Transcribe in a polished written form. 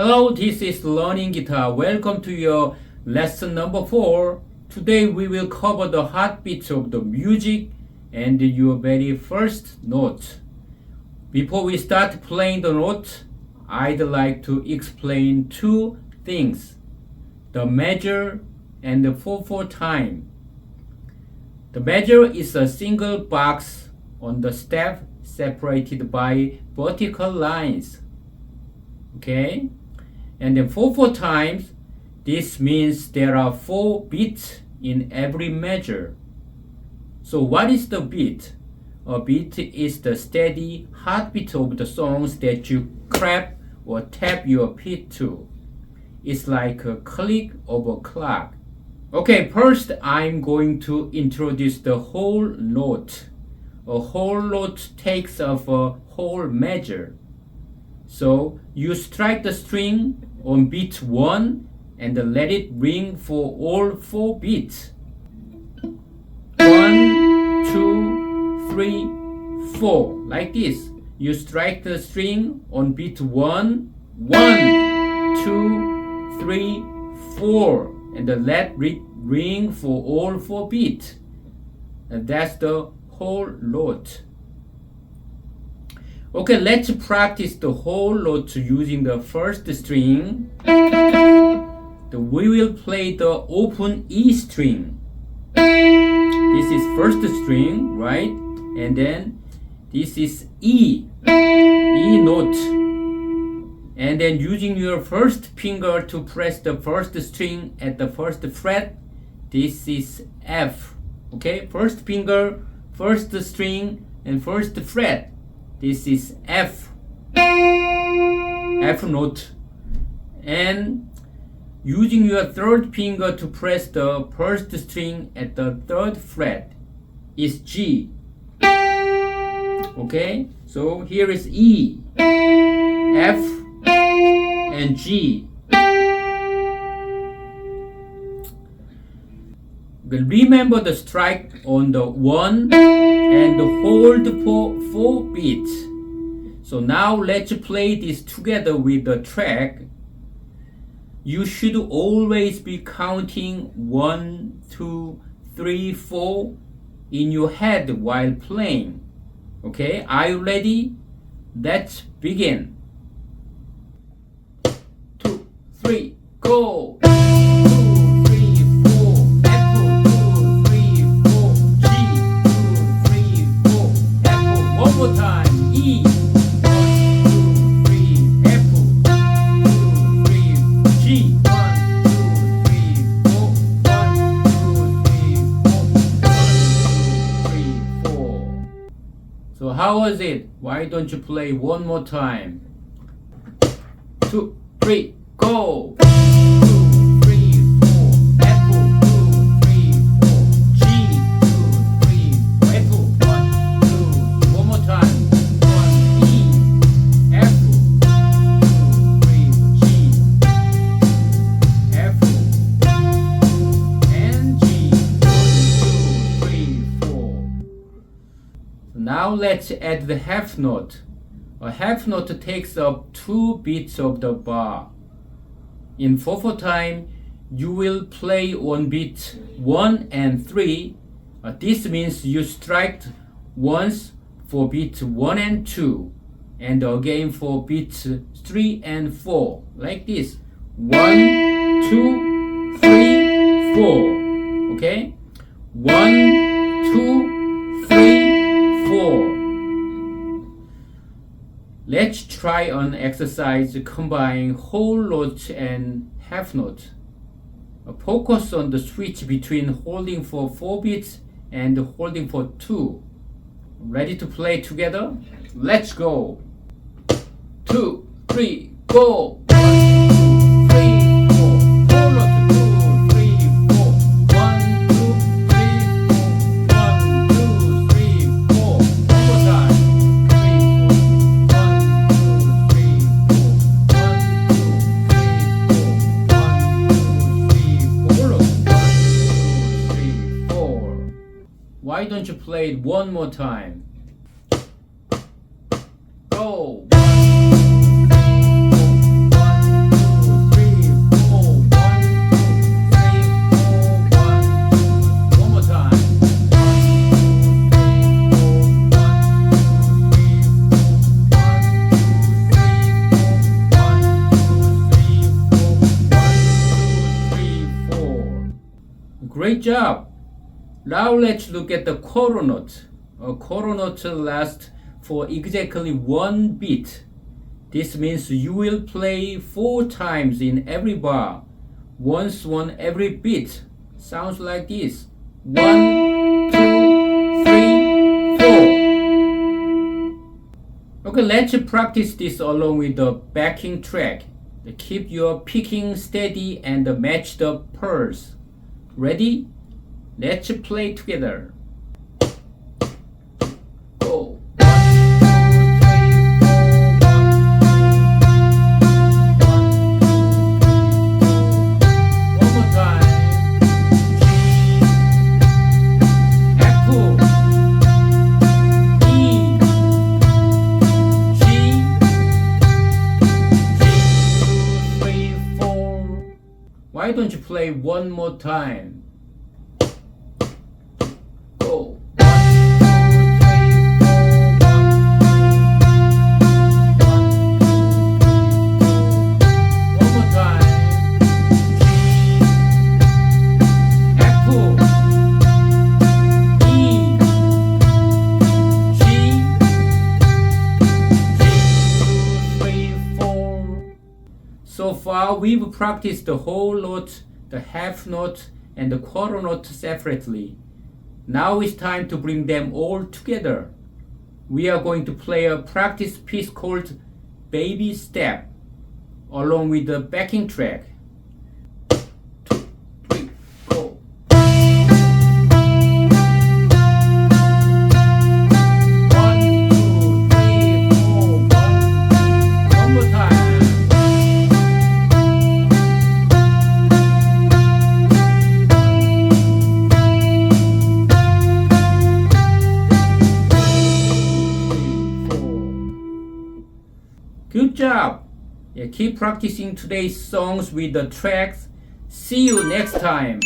Hello, this is Learning Guitar. Welcome to your lesson number 4. Today we will cover the heartbeats of the music and your very first note. Before we start playing the note, I'd like to explain two things: the measure and the 4/4 time. The measure is a single box on the step separated by vertical lines. Okay? And then 4/4 times, this means there are 4 beats in every measure. So what is the beat? A beat is the steady heartbeat of the songs that you clap or tap your feet to. It's like a click of a clock. Okay, first I'm going to introduce the whole note. A whole note takes of a whole measure. So you strike the string on beat 1 and let it ring for all 4 beats. 1, 2, 3, 4. Like this. You strike the string on beat 1, 1, 2, 3, 4, and let it ring for all 4 beats. And that's the whole note. Okay, let's practice the whole note using the first string. We will play the open E string. This is first string, right? And then this is E note. And then using your first finger to press the first string at the first fret, this is F. Okay, first finger, first string, and first fret. This is F note. And using your third finger to press the first string at the third fret is G. Okay, so here is E, F, and G. Remember the strike on the 1 and hold for 4 beats. So now let's play this together with the track. You should always be counting 1, 2, 3, 4 in your head while playing. Okay, are you ready? Let's begin. 2, 3, go! One more time. E. 1, 2, 3. F. 1, 2, 3. G. 1, 2, 3, 4. 1, 2, 3, 4. 1, 2, 3, 4. So how was it? Why don't you play one more time? 2, 3, go! Now let's add the half note. A half note takes up 2 beats of the bar. In 4/4 time, you will play on beat 1 and 3. This means you strike once for beat 1 and 2, and again for beats 3 and 4. Like this. 1, 2, 3, 4. Okay? 1, 2, 3, 4. Let's try an exercise combining whole note and half note. Focus on the switch between holding for 4 beats and holding for 2. Ready to play together? Let's go! 2, 3, go! 1, 2, 3, 4. Whole note. 2, 3, 4. 1, 2, 3, 4. 1, 2, 3, 4. One more time. 3, 4. 1, 2, 3, 4. 1, 2, 3, 4. 1, 2, 3, 4. Whole note. 1, 2, 3, 4. Why don't you play it one more time? Go! 1, 2, 3, 4. 1, Great job. Now let's look at the quarter note. A quarter note lasts for exactly 1 beat. This means you will play 4 times in every bar. Once one every beat. Sounds like this. 1, 2, 3, 4. Okay, let's practice this along with the backing track. Keep your picking steady and match the pulse. Ready? Let's play together. Go. Why don't you play one more time? Go. 1, 2, 3, 4, 1. One more time. F, E, G, 2, 3, 4. So far, we've practiced the whole note, the half note, and the quarter note separately. Now it's time to bring them all together. We are going to play a practice piece called Baby Step, along with the backing track. 2, 3, go. 1, 2, 3, 4, 1. One more time. Good job! Yeah, keep practicing today's songs with the tracks. See you next time!